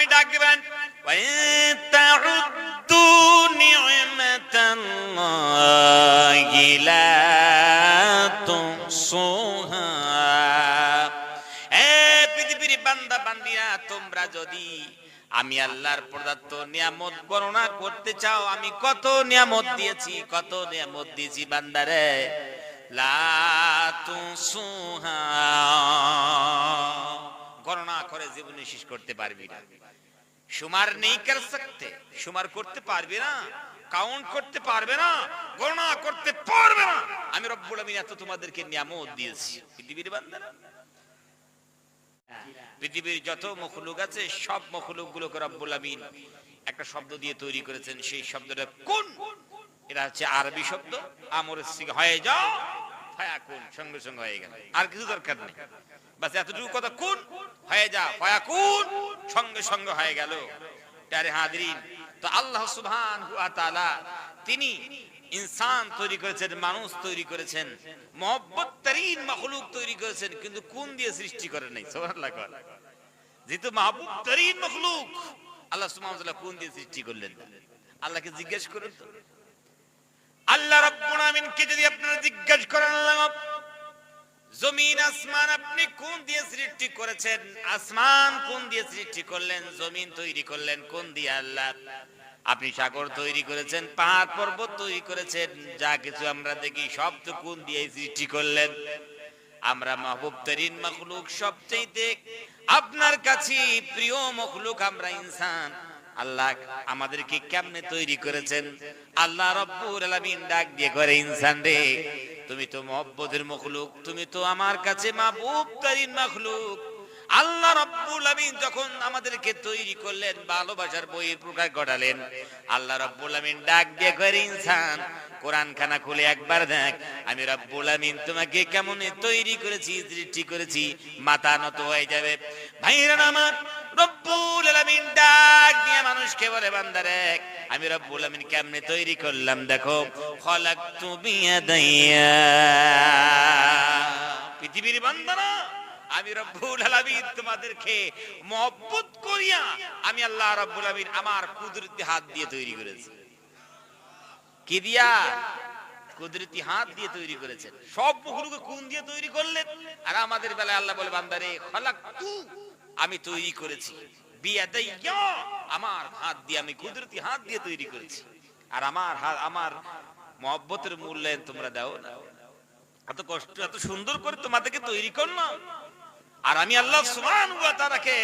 আপনি ডাক দিবেন ওয়া তাউদ্দু নি'মাতাল্লাহি লা তুহসুহা। এ পৃথিবীর বান্দা বান্দিরা, তোমরা যদি আমি আল্লাহর প্রদত্ত নিয়ামত গণনা করতে চাও, আমি কত নিয়ামত দিয়েছি, কত নিয়ামত দিয়েছি বান্দারে, লা তুহসুহা, গণনা করে জীবনে শেষ করতে পারবি না। শুমার নেই কর সকতে, শুমার করতে পারবে না, কাউন্ট করতে পারবে না, গণনা করতে পারবে না। আমি রব্বুল আমিন এত তোমাদেরকে নিয়ামত দিয়েছি পৃথিবীর বান্দারা। পৃথিবীর যত মখলুক আছে সব মখলুক গুলোকে রব্বুল আমিন একটা শব্দ দিয়ে তৈরি করেছেন। সেই শব্দটা কুন। এটা হচ্ছে আরবি শব্দ, আমরের সিগা, হয়ে যাও, ফায়াকুন, সঙ্গে সঙ্গে হয়ে গেল, আর কিছু দরকার নেই। বাস এতটুকু কথা, কুন হয়ে যা, ফায়াকুন সঙ্গে সঙ্গে হয়ে গেল। প্যারে হাজরিন, তো আল্লাহ সুবহানাহু ওয়া তাআলা তিনি ইনসান তৈরি করেছেন, মানুষ তৈরি করেছেন, মহব্বততরীন মাখলুক তৈরি করেছেন, কিন্তু কোন দিয়ে সৃষ্টি করেন নাই। সুবহানাল্লাহ। যেহেতু মাহবুবতরীন মাখলুক, আল্লাহ সুবহানাহু ওয়া তাআলা কোন দিয়ে সৃষ্টি করলেন না? আল্লাহকে জিজ্ঞেস করুন তো। আল্লাহ রাব্বুল আমিনকে যদি আপনারা জিজ্ঞেস করেন, আল্লাহ জমিন আসমান আপনি কোন দিয়ে সৃষ্টি করেছেন? আসমান কোন দিয়ে সৃষ্টি করলেন? জমিন তৈরি করলেন কোন দিয়ে? আল্লাহ। আপনি সাগর তৈরি করেছেন, পাহাড় পর্বত তৈরি করেছেন, যা কিছু আমরা দেখি সব তো কোন দিয়ে সৃষ্টি করলেন? আমরা মাহবুবতরীন মাখলুক, সবচেয়ে আপনার কাছে প্রিয় মাখলুক আমরা ইনসান। আল্লাহ আমাদেরকে কেমনে তৈরি করেছেন? আল্লাহ রাব্বুল আলামিন ডাক দিয়ে করে, ইনসান রে, তুমি তো মহব্বতের মাখলুক, তুমি তো আমার কাছে মাহবুবতরীন মাখলুক। আল্লাহ রাব্বুল আমিন যখন আমাদেরকে তৈরি করলেন, ভালোবাসার বইয়ের প্রকাশ ঘটালেন, আল্লাহ রাব্বুল আমিন ডাক দিয়ে করে, ইনসান কোরআন খানা খুলে একবার দেখ, আমি রাব্বুল আমিন তোমাকে কেমন তৈরি করেছি, সৃষ্টি করেছি। মাথা নত হয়ে যাবে। ভাইরা আমার, রব্বুল আলামিন ডাক দিয়ে মানুষকে বলে, বান্দারে, আমি রব্বুল আমিন কেমনে তৈরি করলাম দেখো। খলাকতু বিয়াদাইয়া, পৃথিবীর বান্দারা, আমি রব্বুল আলামিন তোমাদেরকে মহব্বত করিয়া আমি আল্লাহ রব্বুল আমিন আমার কুদরতি হাত দিয়ে তৈরি করেছি। কি দিয়া? কুদরতি হাত দিয়ে তৈরি করেছেন। সব মখলুককে কোন দিয়ে তৈরি করলেন? আর আমাদের বেলায় আল্লাহ বলে, বান্দারে, খলাকতু, আমি তৈরি করেছি, বিয়াদাইয়া, আমার হাত দিয়ে, আমি কুদরতি হাত দিয়ে তৈরি করেছি। আর আমার হাত, আমার মহব্বতের মূল্যায়ন তোমরা দাও না। এত কষ্ট, এত সুন্দর করে তোমাদেরকে তৈরি করলাম, আর আমি আল্লাহ সুবহানাহু ওয়া তাআলাকে